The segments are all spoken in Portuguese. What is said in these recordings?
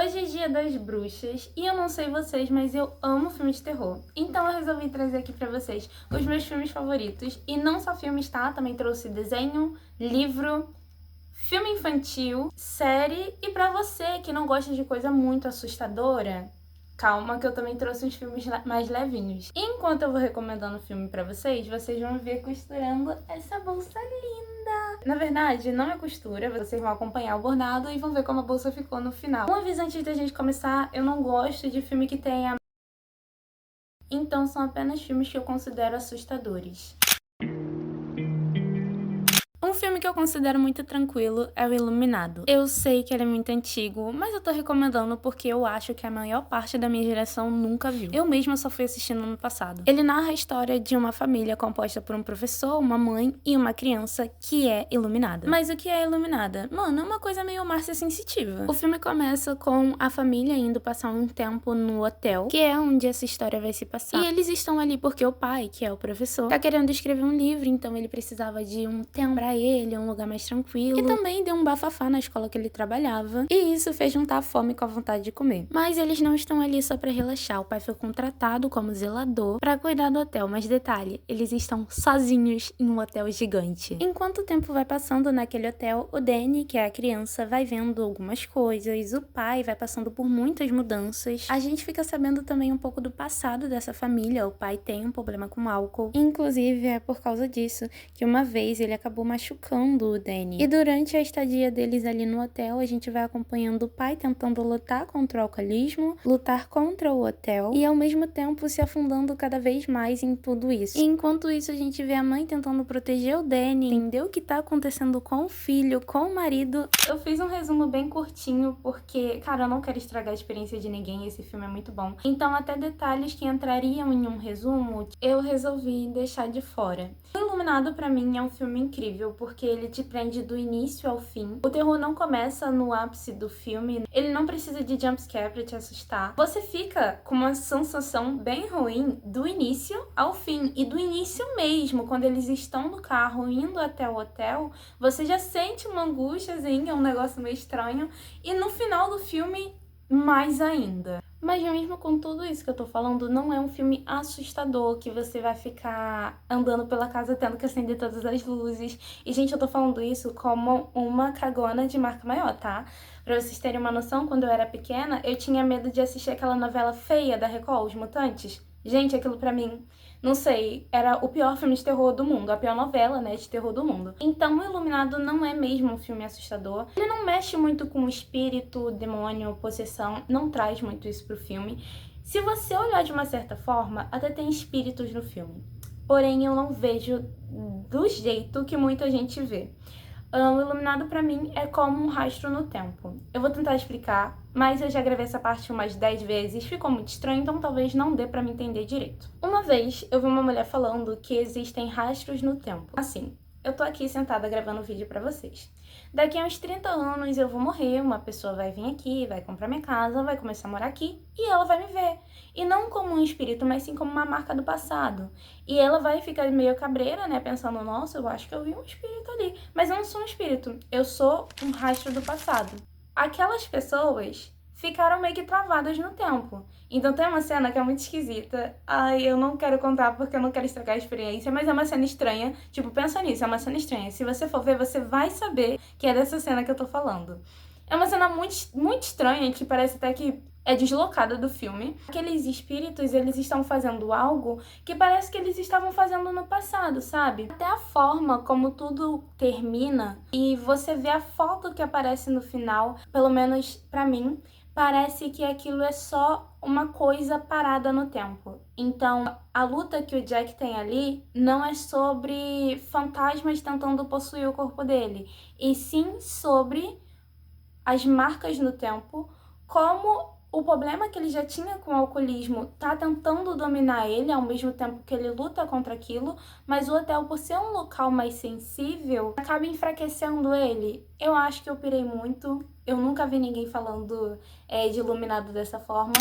Hoje é dia das bruxas e eu não sei vocês, mas eu amo filmes de terror. Então eu resolvi trazer aqui pra vocês os meus filmes favoritos. E não só filmes, tá? Também trouxe desenho, livro, filme infantil, série. E pra você que não gosta de coisa muito assustadora, calma que eu também trouxe uns filmes mais levinhos. Enquanto eu vou recomendando o filme pra vocês, vocês vão ver costurando essa bolsa linda. Na verdade, não é costura, vocês vão acompanhar o bordado e vão ver como a bolsa ficou no final. Um aviso antes da gente começar, eu não gosto de filme que tenha... Então são apenas filmes que eu considero assustadores. Um filme que eu considero muito tranquilo é o Iluminado. Eu sei que ele é muito antigo, mas eu tô recomendando porque eu acho que a maior parte da minha geração nunca viu. Eu mesma só fui assistindo no passado. Ele narra a história de uma família composta por um professor, uma mãe e uma criança que é iluminada. Mas o que é iluminada? Mano, é uma coisa meio Márcia Sensitiva. O filme começa com a família indo passar um tempo no hotel, que é onde essa história vai se passar. E eles estão ali porque o pai, que é o professor, tá querendo escrever um livro, então ele precisava de um tempo pra ele, um lugar mais tranquilo. E também deu um bafafá na escola que ele trabalhava. E isso fez juntar a fome com a vontade de comer. Mas eles não estão ali só pra relaxar. O pai foi contratado como zelador pra cuidar do hotel. Mas detalhe, eles estão sozinhos em um hotel gigante. Enquanto o tempo vai passando naquele hotel, o Danny, que é a criança, vai vendo algumas coisas. O pai vai passando por muitas mudanças. A gente fica sabendo também um pouco do passado dessa família. O pai tem um problema com álcool. Inclusive, é por causa disso que uma vez ele acabou machucando o Danny. E durante a estadia deles ali no hotel, a gente vai acompanhando o pai tentando lutar contra o alcoolismo, lutar contra o hotel e ao mesmo tempo se afundando cada vez mais em tudo isso. E enquanto isso, a gente vê a mãe tentando proteger o Danny, entender o que tá acontecendo com o filho, com o marido. Eu fiz um resumo bem curtinho porque, cara, eu não quero estragar a experiência de ninguém, esse filme é muito bom. Então, até detalhes que entrariam em um resumo, eu resolvi deixar de fora. O Iluminado, pra mim, é um filme incrível, porque ele te prende do início ao fim. O terror não começa no ápice do filme, ele não precisa de jumpscare pra te assustar. Você fica com uma sensação bem ruim do início ao fim, e do início mesmo, quando eles estão no carro indo até o hotel, você já sente uma angústiazinha, um negócio meio estranho, e no final do filme, mais ainda. Mas mesmo com tudo isso que eu tô falando, não é um filme assustador, que você vai ficar andando pela casa tendo que acender todas as luzes. E, gente, eu tô falando isso como uma cagona de marca maior, tá? Pra vocês terem uma noção, quando eu era pequena, eu tinha medo de assistir aquela novela feia da Record, Os Mutantes. Gente, aquilo pra mim, não sei, era o pior filme de terror do mundo, a pior novela, né, de terror do mundo. Então, O Iluminado não é mesmo um filme assustador. Ele não mexe muito com espírito, demônio, possessão, não traz muito isso pro filme. Se você olhar de uma certa forma, até tem espíritos no filme. Porém, eu não vejo do jeito que muita gente vê. O Iluminado pra mim é como um rastro no tempo. Eu vou tentar explicar, mas eu já gravei essa parte umas 10 vezes, ficou muito estranho, então talvez não dê pra me entender direito. Uma vez eu vi uma mulher falando que existem rastros no tempo. Assim, eu tô aqui sentada gravando um vídeo pra vocês. Daqui a uns 30 anos eu vou morrer, uma pessoa vai vir aqui, vai comprar minha casa, vai começar a morar aqui e ela vai me ver. E não como um espírito, mas sim como uma marca do passado. E ela vai ficar meio cabreira, né, pensando, nossa, eu acho que eu vi um espírito ali. Mas eu não sou um espírito, eu sou um rastro do passado. Aquelas pessoas ficaram meio que travadas no tempo. Então tem uma cena que é muito esquisita. Ai, eu não quero contar porque eu não quero estragar a experiência, mas é uma cena estranha. Tipo, pensa nisso, é uma cena estranha. Se você for ver, você vai saber que é dessa cena que eu tô falando. É uma cena muito estranha, que parece até que é deslocada do filme. Aqueles espíritos, eles estão fazendo algo que parece que eles estavam fazendo no passado, sabe? Até a forma como tudo termina e você vê a foto que aparece no final, pelo menos pra mim, parece que aquilo é só uma coisa parada no tempo. Então, a luta que o Jack tem ali não é sobre fantasmas tentando possuir o corpo dele, e sim sobre as marcas no tempo, como o problema que ele já tinha com o alcoolismo tá tentando dominar ele ao mesmo tempo que ele luta contra aquilo, mas o hotel, por ser um local mais sensível, acaba enfraquecendo ele. Eu acho que eu pirei muito, eu nunca vi ninguém falando de Iluminado dessa forma.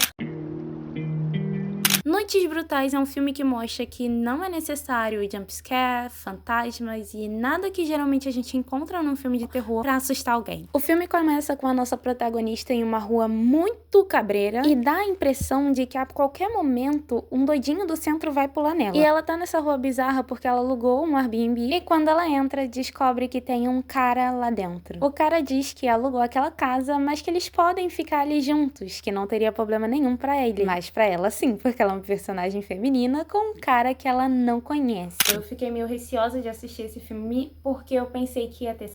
Noites Brutais é um filme que mostra que não é necessário jumpscare, fantasmas e nada que geralmente a gente encontra num filme de terror pra assustar alguém. O filme começa com a nossa protagonista em uma rua muito cabreira e dá a impressão de que a qualquer momento um doidinho do centro vai pular nela. E ela tá nessa rua bizarra porque ela alugou um Airbnb e quando ela entra descobre que tem um cara lá dentro. O cara diz que alugou aquela casa, mas que eles podem ficar ali juntos, que não teria problema nenhum pra ele. Mas pra ela sim, porque ela é uma personagem feminina com um cara que ela não conhece. Eu fiquei meio receosa de assistir esse filme porque eu pensei que ia ter,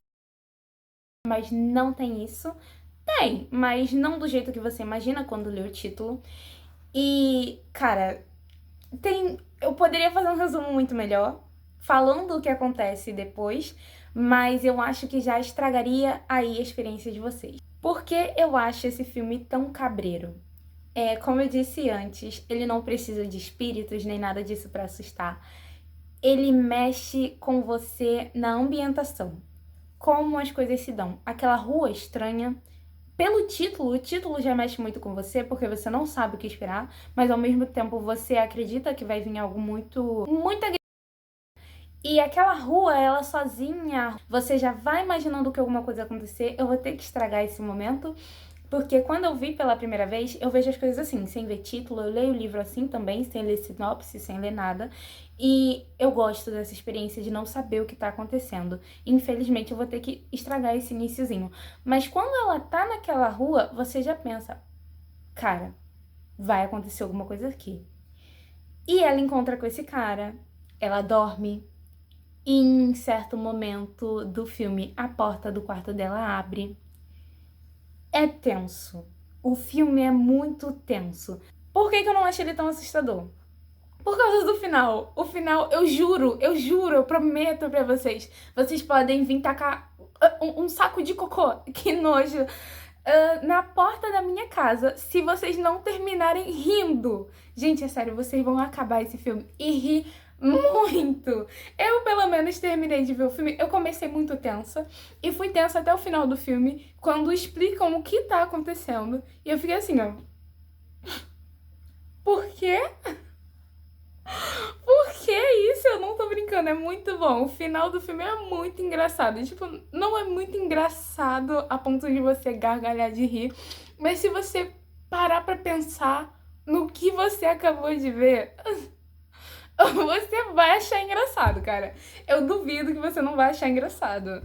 mas não tem isso. Tem, mas não do jeito que você imagina quando lê o título. E, cara, eu poderia fazer um resumo muito melhor, falando o que acontece depois, mas eu acho que já estragaria aí a experiência de vocês. Por que eu acho esse filme tão cabreiro? Como eu disse antes, ele não precisa de espíritos nem nada disso pra assustar. Ele mexe com você na ambientação, como as coisas se dão. Aquela rua estranha, pelo título, o título já mexe muito com você, porque você não sabe o que esperar, mas ao mesmo tempo você acredita que vai vir algo muito agressivo. E aquela rua, ela sozinha, você já vai imaginando que alguma coisa vai acontecer. Eu vou ter que estragar esse momento, porque quando eu vi pela primeira vez, eu vejo as coisas assim, sem ver título, eu leio o livro assim também, sem ler sinopse, sem ler nada. E eu gosto dessa experiência de não saber o que tá acontecendo. Infelizmente, eu vou ter que estragar esse iniciozinho. Mas quando ela tá naquela rua, você já pensa, cara, vai acontecer alguma coisa aqui. E ela encontra com esse cara, ela dorme. E em certo momento do filme, a porta do quarto dela abre. É tenso. O filme é muito tenso. Por que eu não achei ele tão assustador? Por causa do final. O final, eu juro, eu prometo pra vocês. Vocês podem vir tacar um saco de cocô, que nojo, na porta da minha casa, se vocês não terminarem rindo. Gente, é sério, vocês vão acabar esse filme e rir muito. Eu, pelo menos, terminei de ver o filme. Eu comecei muito tensa e fui tensa até o final do filme, quando explicam o que tá acontecendo. E eu fiquei assim, ó. Por quê? Por que isso? Eu não tô brincando, é muito bom. O final do filme é muito engraçado. Tipo, não é muito engraçado a ponto de você gargalhar de rir, mas se você parar pra pensar no que você acabou de ver, você vai achar engraçado, cara. Eu duvido que você não vai achar engraçado.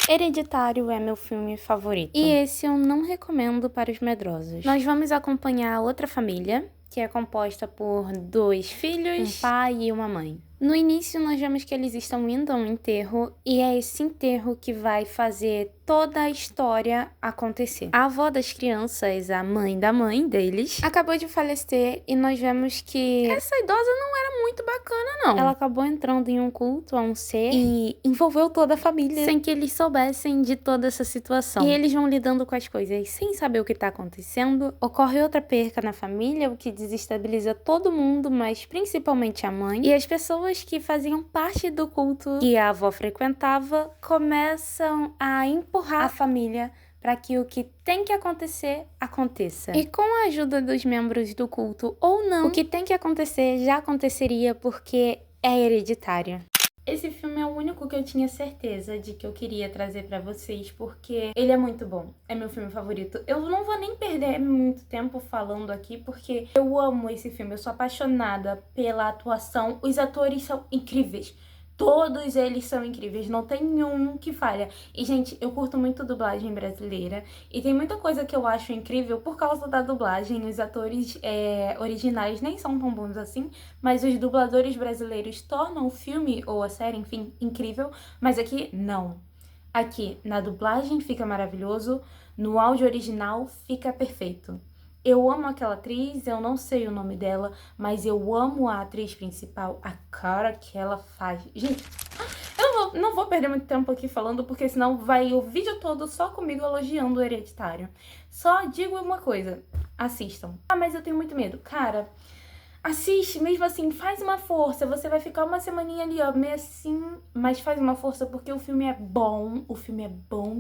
Hereditário é meu filme favorito. E esse eu não recomendo para os medrosos. Nós vamos acompanhar outra família, que é composta por 2 filhos, um pai e uma mãe. No início, nós vemos que eles estão indo a um enterro, e é esse enterro que vai fazer toda a história acontecer. A avó das crianças, a mãe da mãe deles, acabou de falecer, e nós vemos que essa idosa não era muito bacana, não. Ela acabou entrando em um culto a um ser e envolveu toda a família sem que eles soubessem de toda essa situação. E eles vão lidando com as coisas sem saber o que tá acontecendo. Ocorre outra perca na família, o que desestabiliza todo mundo, mas principalmente a mãe. E as pessoas que faziam parte do culto que a avó frequentava começam a empurrar a família para que o que tem que acontecer, aconteça. E com a ajuda dos membros do culto ou não, o que tem que acontecer já aconteceria porque é hereditário. Esse filme é o único que eu tinha certeza de que eu queria trazer pra vocês, porque ele é muito bom. É meu filme favorito. Eu não vou nem perder muito tempo falando aqui, porque eu amo esse filme. Eu sou apaixonada pela atuação. Os atores são incríveis. Todos eles são incríveis, não tem um que falha. E, gente, eu curto muito dublagem brasileira. E tem muita coisa que eu acho incrível por causa da dublagem. Os atores originais nem são tão bons assim, mas os dubladores brasileiros tornam o filme ou a série, enfim, incrível. Mas aqui, não. Aqui, na dublagem fica maravilhoso, no áudio original fica perfeito. Eu amo aquela atriz, eu não sei o nome dela, mas eu amo a atriz principal, a cara que ela faz. Gente, eu não vou perder muito tempo aqui falando, porque senão vai o vídeo todo só comigo elogiando o Hereditário. Só digo uma coisa, assistam. Ah, mas eu tenho muito medo. Cara, assiste, mesmo assim, faz uma força. Você vai ficar uma semaninha ali, ó, meio assim, mas faz uma força porque o filme é bom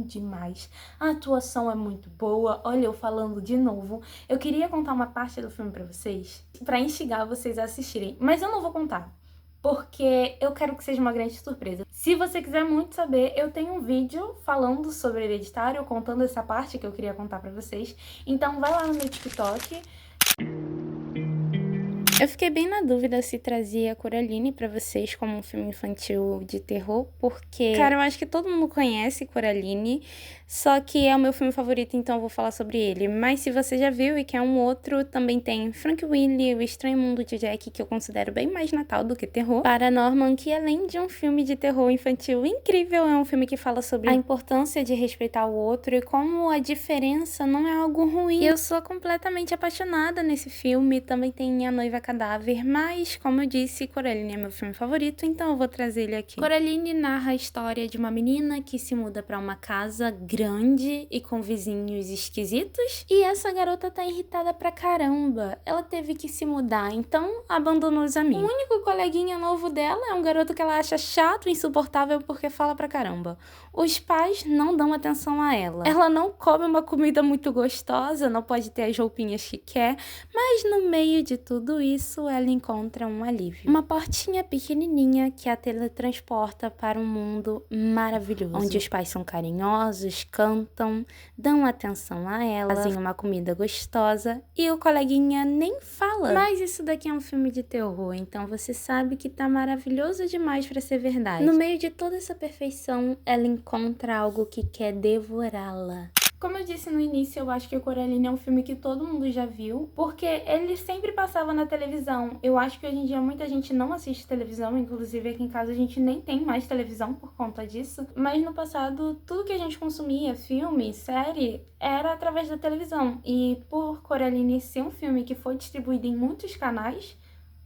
demais. A atuação é muito boa. Olha, eu falando de novo. Eu queria contar uma parte do filme pra vocês, pra instigar vocês a assistirem, mas eu não vou contar, porque eu quero que seja uma grande surpresa. Se você quiser muito saber, eu tenho um vídeo falando sobre Hereditário, contando essa parte que eu queria contar pra vocês. Então vai lá no meu TikTok. Eu fiquei bem na dúvida se trazia Coraline pra vocês como um filme infantil de terror, porque, cara, eu acho que todo mundo conhece Coraline, só que é o meu filme favorito, então eu vou falar sobre ele. Mas se você já viu e quer um outro, também tem Frankenweenie, O Estranho Mundo de Jack, que eu considero bem mais Natal do que terror. Paranorman, que além de um filme de terror infantil incrível, é um filme que fala sobre a importância de respeitar o outro e como a diferença não é algo ruim. E eu sou completamente apaixonada nesse filme. Também tem A Noiva Cadáver, mas, como eu disse, Coraline é meu filme favorito, então eu vou trazer ele aqui. Coraline narra a história de uma menina que se muda pra uma casa grande e com vizinhos esquisitos, e essa garota tá irritada pra caramba. Ela teve que se mudar, então abandonou os amigos. O único coleguinha novo dela é um garoto que ela acha chato e insuportável porque fala pra caramba. Os pais não dão atenção a ela. Ela não come uma comida muito gostosa, não pode ter as roupinhas que quer, mas no meio de tudo isso, ela encontra um alívio. Uma portinha pequenininha que a teletransporta para um mundo maravilhoso, onde os pais são carinhosos, cantam, dão atenção a ela, fazem uma comida gostosa e o coleguinha nem fala. Mas isso daqui é um filme de terror, então você sabe que tá maravilhoso demais pra ser verdade. No meio de toda essa perfeição, ela encontra algo que quer devorá-la. Como eu disse no início, eu acho que o Coraline é um filme que todo mundo já viu, porque ele sempre passava na televisão. Eu acho que hoje em dia muita gente não assiste televisão, inclusive aqui em casa a gente nem tem mais televisão por conta disso. Mas no passado, tudo que a gente consumia, filme, série, era através da televisão. E por Coraline ser um filme que foi distribuído em muitos canais,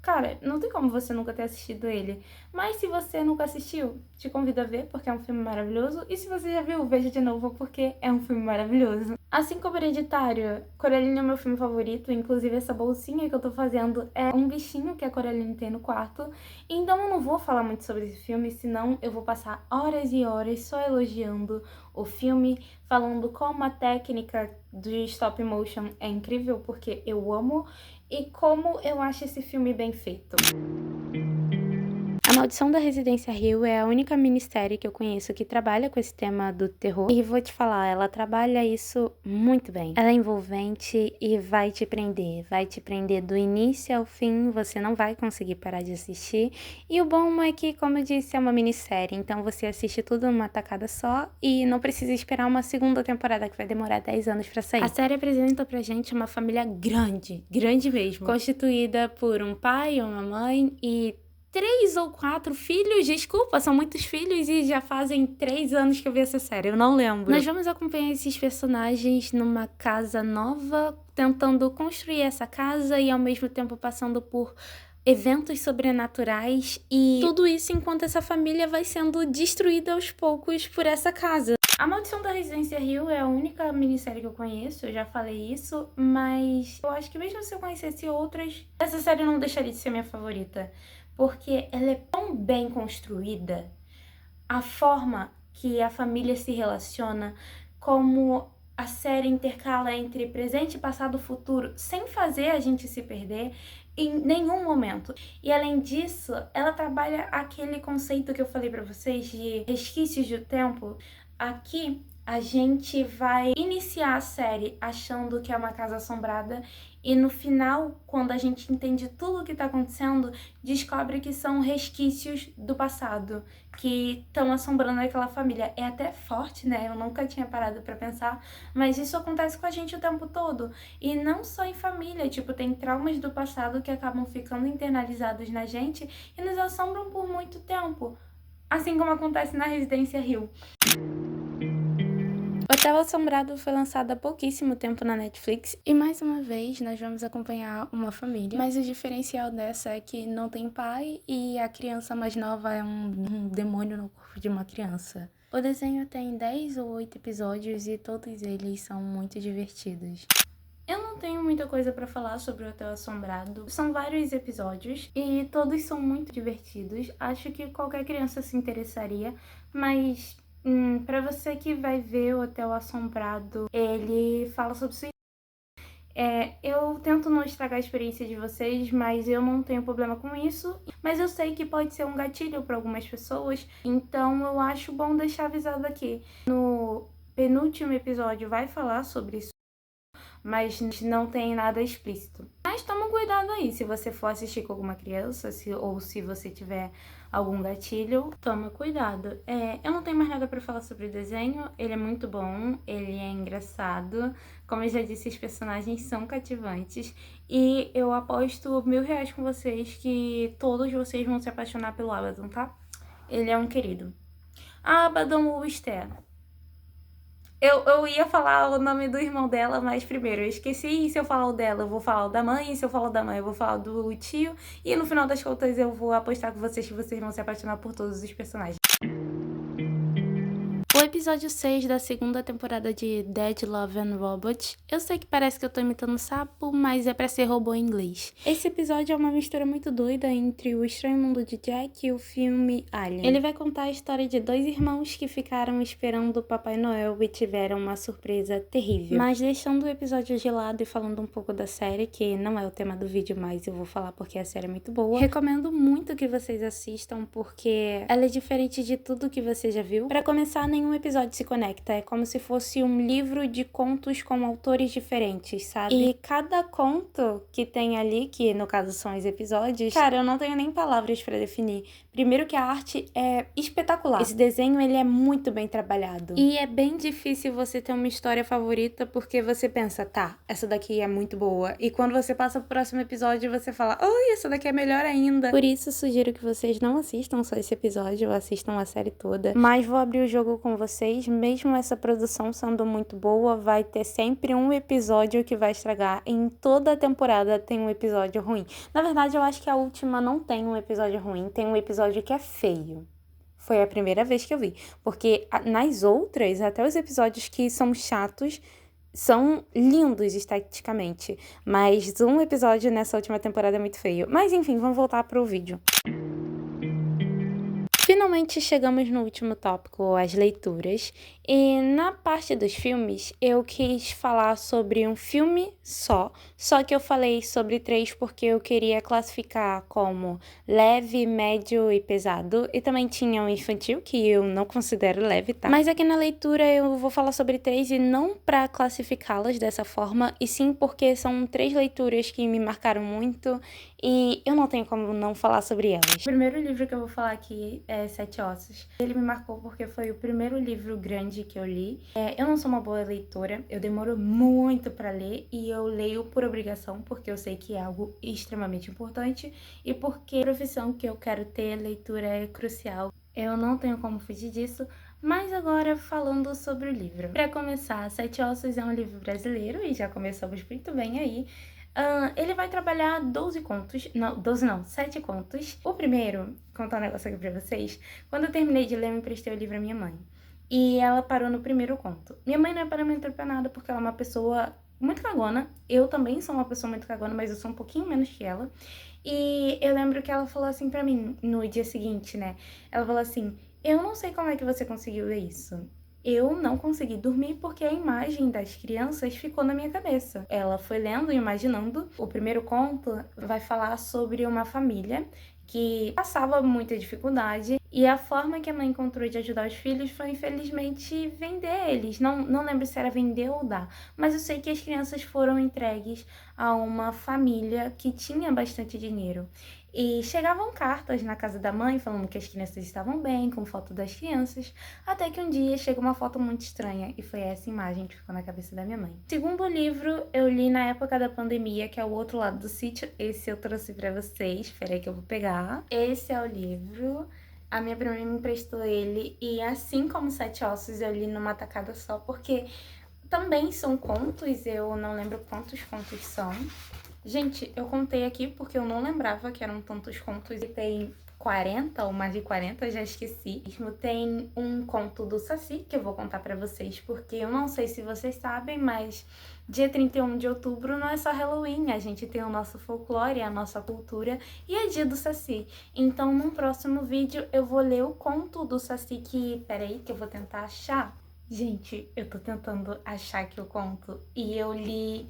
cara, não tem como você nunca ter assistido ele. Mas se você nunca assistiu, te convido a ver, porque é um filme maravilhoso. E se você já viu, veja de novo, porque é um filme maravilhoso. Assim como Hereditário, Coraline é o meu filme favorito. Inclusive, essa bolsinha que eu tô fazendo é um bichinho que a Coraline tem no quarto. Então eu não vou falar muito sobre esse filme, senão eu vou passar horas e horas só elogiando o filme, falando como a técnica do stop motion é incrível, porque eu amo, e como eu acho esse filme bem feito. A Maldição da Residência Hill é a única minissérie que eu conheço que trabalha com esse tema do terror. E vou te falar, ela trabalha isso muito bem. Ela é envolvente e vai te prender. Vai te prender do início ao fim, você não vai conseguir parar de assistir. E o bom é que, como eu disse, é uma minissérie. Então você assiste tudo numa tacada só e não precisa esperar uma segunda temporada que vai demorar 10 anos pra sair. A série apresenta pra gente uma família grande, grande mesmo. Constituída por um pai, uma mãe e 3 ou 4 filhos, desculpa, são muitos filhos e já fazem 3 anos que eu vi essa série, eu não lembro. Nós vamos acompanhar esses personagens numa casa nova, tentando construir essa casa e ao mesmo tempo passando por eventos sobrenaturais e tudo isso enquanto essa família vai sendo destruída aos poucos por essa casa. A Maldição da Residência Hill é a única minissérie que eu conheço, eu já falei isso, mas eu acho que mesmo se eu conhecesse outras, essa série não deixaria de ser minha favorita, porque ela é tão bem construída, a forma que a família se relaciona, como a série intercala entre presente, passado e futuro, sem fazer a gente se perder em nenhum momento. E além disso, ela trabalha aquele conceito que eu falei pra vocês de resquícios do tempo. Aqui a gente vai iniciar a série achando que é uma casa assombrada e no final, quando a gente entende tudo o que tá acontecendo, descobre que são resquícios do passado que estão assombrando aquela família. É até forte, né? Eu nunca tinha parado pra pensar, mas isso acontece com a gente o tempo todo. E não só em família, tipo, tem traumas do passado que acabam ficando internalizados na gente e nos assombram por muito tempo. Assim como acontece na Residência Hill. Hotel Assombrado foi lançado há pouquíssimo tempo na Netflix e mais uma vez nós vamos acompanhar uma família, mas o diferencial dessa é que não tem pai e a criança mais nova é um demônio no corpo de uma criança. O desenho tem 10 ou 8 episódios e todos eles são muito divertidos. Eu não tenho muita coisa pra falar sobre o Hotel Assombrado. São vários episódios e todos são muito divertidos. Acho que qualquer criança se interessaria, mas pra você que vai ver o Hotel Assombrado, ele fala sobre suicídio. Eu tento não estragar a experiência de vocês, mas eu não tenho problema com isso. Mas eu sei que pode ser um gatilho para algumas pessoas, então eu acho bom deixar avisado aqui. No penúltimo episódio vai falar sobre isso, mas não tem nada explícito. Mas toma cuidado aí, se você for assistir com alguma criança, ou se você tiver algum gatilho, toma cuidado. Eu não tenho mais nada pra falar sobre o desenho, ele é muito bom, ele é engraçado, como eu já disse, os personagens são cativantes, e eu aposto R$ 1.000 com vocês que todos vocês vão se apaixonar pelo Abaddon, tá? Ele é um querido. Abaddon ou Esther. Eu ia falar o nome do irmão dela, mas primeiro eu esqueci, e se eu falar o dela, eu vou falar o da mãe, e se eu falar o da mãe, eu vou falar do tio, e no final das contas eu vou apostar com vocês que vocês vão se apaixonar por todos os personagens. O episódio 6 da segunda temporada de Dead, Love and Robot. Eu sei que parece que eu tô imitando sapo, mas é pra ser robô em inglês. Esse episódio é uma mistura muito doida entre O Estranho Mundo de Jack e o filme Alien. Ele vai contar a história de dois irmãos que ficaram esperando o Papai Noel e tiveram uma surpresa terrível. Mas deixando o episódio de lado e falando um pouco da série, que não é o tema do vídeo, mas eu vou falar porque a série é muito boa. Recomendo muito que vocês assistam, porque ela é diferente de tudo que você já viu. Pra começar, nenhum episódio se conecta, é como se fosse um livro de contos com autores diferentes, sabe? E cada conto que tem ali, que no caso são os episódios, cara, eu não tenho nem palavras pra definir. Primeiro que a arte é espetacular. Esse desenho, ele é muito bem trabalhado. E é bem difícil você ter uma história favorita, porque você pensa, tá, essa daqui é muito boa. E quando você passa pro próximo episódio, você fala, oi, essa daqui é melhor ainda. Por isso, sugiro que vocês não assistam só esse episódio, assistam a série toda. Mas vou abrir o jogo com vocês, mesmo essa produção sendo muito boa, vai ter sempre um episódio que vai estragar. Em toda a temporada tem um episódio ruim. Na verdade, eu acho que a última não tem um episódio ruim, tem um episódio que é feio. Foi a primeira vez que eu vi. Porque nas outras, até os episódios que são chatos, são lindos esteticamente. Mas um episódio nessa última temporada é muito feio. Mas enfim, vamos voltar pro vídeo. Finalmente chegamos no último tópico, as leituras, e na parte dos filmes eu quis falar sobre um filme só que eu falei sobre 3 porque eu queria classificar como leve, médio e pesado, e também tinha um infantil, que eu não considero leve, tá? Mas aqui na leitura eu vou falar sobre 3 e não pra classificá-las dessa forma, e sim porque são 3 leituras que me marcaram muito e eu não tenho como não falar sobre elas. O primeiro livro que eu vou falar aqui é Sete Ossos. Ele me marcou porque foi o primeiro livro grande que eu li. Eu não sou uma boa leitora, eu demoro muito pra ler e eu leio por obrigação, porque eu sei que é algo extremamente importante e porque a profissão que eu quero ter, leitura é crucial. Eu não tenho como fugir disso, mas agora falando sobre o livro. Pra começar, Sete Ossos é um livro brasileiro e já começamos muito bem aí. Ele vai trabalhar 12 contos, não, 12 não, 7 contos. O primeiro, contar um negócio aqui pra vocês, quando eu terminei de ler, eu emprestei o livro à minha mãe. E ela parou no primeiro conto. Minha mãe não é parâmetro pra nada, porque ela é uma pessoa muito cagona. Eu também sou uma pessoa muito cagona, mas eu sou um pouquinho menos que ela. E eu lembro que ela falou assim pra mim, no dia seguinte, né? Ela falou assim, eu não sei como é que você conseguiu ler isso. Eu não consegui dormir porque a imagem das crianças ficou na minha cabeça. Ela foi lendo e imaginando. O primeiro conto vai falar sobre uma família que passava muita dificuldade e a forma que a mãe encontrou de ajudar os filhos foi, infelizmente, vender eles. Não lembro se era vender ou dar, mas eu sei que as crianças foram entregues a uma família que tinha bastante dinheiro. E chegavam cartas na casa da mãe falando que as crianças estavam bem, com foto das crianças, até que um dia chega uma foto muito estranha e foi essa imagem que ficou na cabeça da minha mãe. O segundo livro eu li na época da pandemia, que é O Outro Lado do Sítio. Esse eu trouxe pra vocês, espera aí que eu vou pegar. Esse é o livro. A minha prima me emprestou ele e, assim como Sete Ossos, eu li numa tacada só, porque também são contos, eu não lembro quantos contos são. Gente, eu contei aqui porque eu não lembrava que eram tantos contos e tem 40 ou mais de 40, eu já esqueci. Tem um conto do Saci que eu vou contar pra vocês, porque eu não sei se vocês sabem, mas dia 31 de outubro não é só Halloween, a gente tem o nosso folclore, a nossa cultura e é dia do Saci. Então, num próximo vídeo eu vou ler o conto do Saci que... Peraí que eu vou tentar achar. Gente, eu tô tentando achar aqui o conto e eu li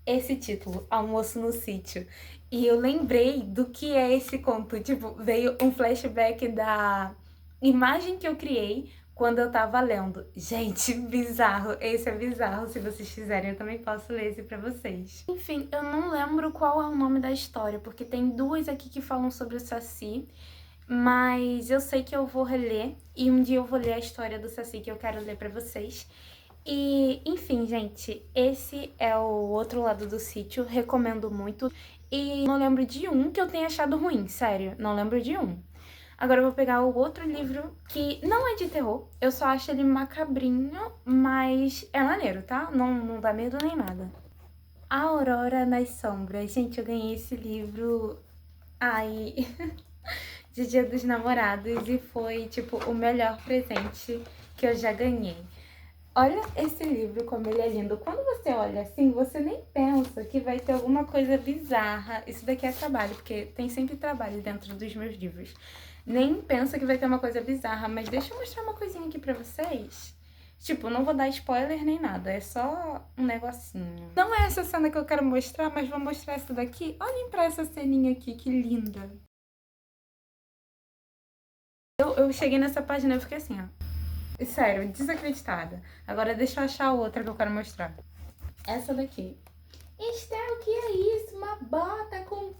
esse título, Almoço no Sítio. E eu lembrei do que é esse conto. Tipo, veio um flashback da imagem que eu criei quando eu tava lendo. Gente, bizarro. Esse é bizarro. Se vocês quiserem, eu também posso ler esse pra vocês. Enfim, eu não lembro qual é o nome da história, porque tem duas aqui que falam sobre o Saci. Mas eu sei que eu vou reler e um dia eu vou ler a história do Saci que eu quero ler pra vocês. E, enfim, gente, esse é o outro lado do sítio, recomendo muito. E não lembro de um que eu tenha achado ruim, sério, não lembro de um. Agora eu vou pegar o outro livro, que não é de terror, eu só acho ele macabrinho, mas é maneiro, tá? Não dá medo nem nada. A Aurora nas Sombras. Gente, eu ganhei esse livro, ai, de Dia dos Namorados e foi, tipo, o melhor presente que eu já ganhei. Olha esse livro, como ele é lindo. Quando você olha assim, você nem pensa que vai ter alguma coisa bizarra. Isso daqui é trabalho, porque tem sempre trabalho dentro dos meus livros. Nem pensa que vai ter uma coisa bizarra, mas deixa eu mostrar uma coisinha aqui pra vocês. Tipo, não vou dar spoiler nem nada, é só um negocinho. Não é essa cena que eu quero mostrar, mas vou mostrar essa daqui. Olhem pra essa ceninha aqui, que linda. Eu cheguei nessa página e fiquei assim, ó. Sério, desacreditada. Agora deixa eu achar outra que eu quero mostrar. Essa daqui. Estel, o que é isso? Uma bota com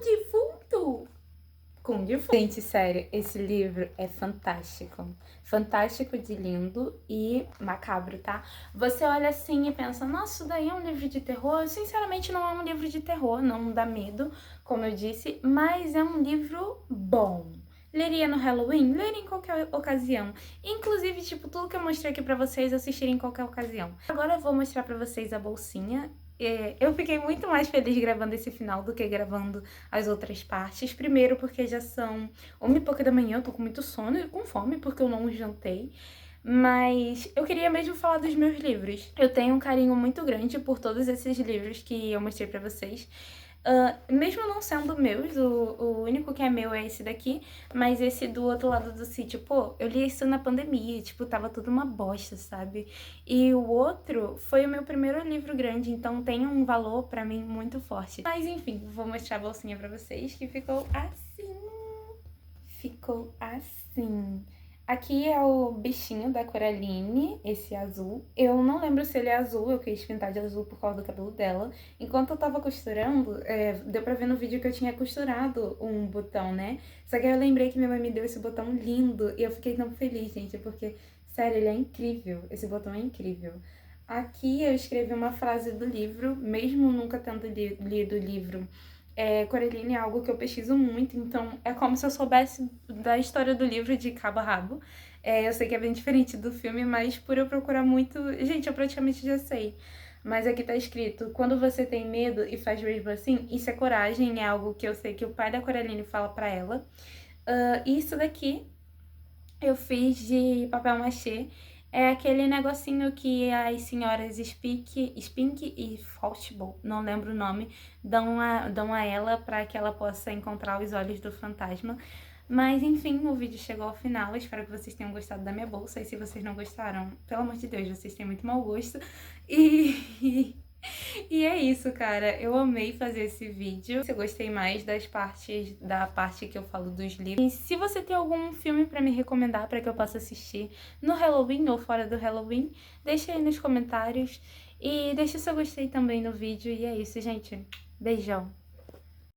defunto? Com defunto. Gente, sério, esse livro é fantástico. Fantástico de lindo e macabro, tá? Você olha assim e pensa, nossa, isso daí é um livro de terror? Sinceramente, não é um livro de terror, não dá medo, como eu disse, mas é um livro bom. Leria no Halloween? Leria em qualquer ocasião. Inclusive, tipo, tudo que eu mostrei aqui pra vocês, eu assistiria em qualquer ocasião. Agora eu vou mostrar pra vocês a bolsinha. Eu fiquei muito mais feliz gravando esse final do que gravando as outras partes. Primeiro porque já são 1h pouca da manhã, eu tô com muito sono e com fome porque eu não jantei. Mas eu queria mesmo falar dos meus livros. Eu tenho um carinho muito grande por todos esses livros que eu mostrei pra vocês. Mesmo não sendo meus, o único que é meu é esse daqui, mas esse do outro lado do sítio, pô, eu li isso na pandemia, tipo, tava tudo uma bosta, sabe? E o outro foi o meu primeiro livro grande, então tem um valor pra mim muito forte. Mas enfim, vou mostrar a bolsinha pra vocês, que ficou assim. Ficou assim. Aqui é o bichinho da Coraline, esse azul. Eu não lembro se ele é azul, eu quis pintar de azul por causa do cabelo dela. Enquanto eu tava costurando, deu pra ver no vídeo que eu tinha costurado um botão, né? Só que aí eu lembrei que minha mãe me deu esse botão lindo e eu fiquei tão feliz, gente, porque, sério, ele é incrível. Esse botão é incrível. Aqui eu escrevi uma frase do livro, mesmo nunca tendo lido o livro. Coraline é algo que eu pesquiso muito, então é como se eu soubesse da história do livro de cabo a rabo. Eu sei que é bem diferente do filme, mas por eu procurar muito... Gente, eu praticamente já sei. Mas aqui tá escrito, quando você tem medo e faz mesmo assim, isso é coragem, é algo que eu sei que o pai da Coraline fala pra ela. Isso daqui eu fiz de papel machê. É aquele negocinho que as senhoras Spink e Faustibo, não lembro o nome, dão a ela para que ela possa encontrar os olhos do fantasma. Mas enfim, o vídeo chegou ao final, espero que vocês tenham gostado da minha bolsa, e se vocês não gostaram, pelo amor de Deus, vocês têm muito mau gosto. E é isso, cara. Eu amei fazer esse vídeo. Eu gostei mais da parte que eu falo dos livros. E se você tem algum filme pra me recomendar pra que eu possa assistir no Halloween ou fora do Halloween, deixa aí nos comentários. E deixa o seu gostei também no vídeo. E é isso, gente. Beijão.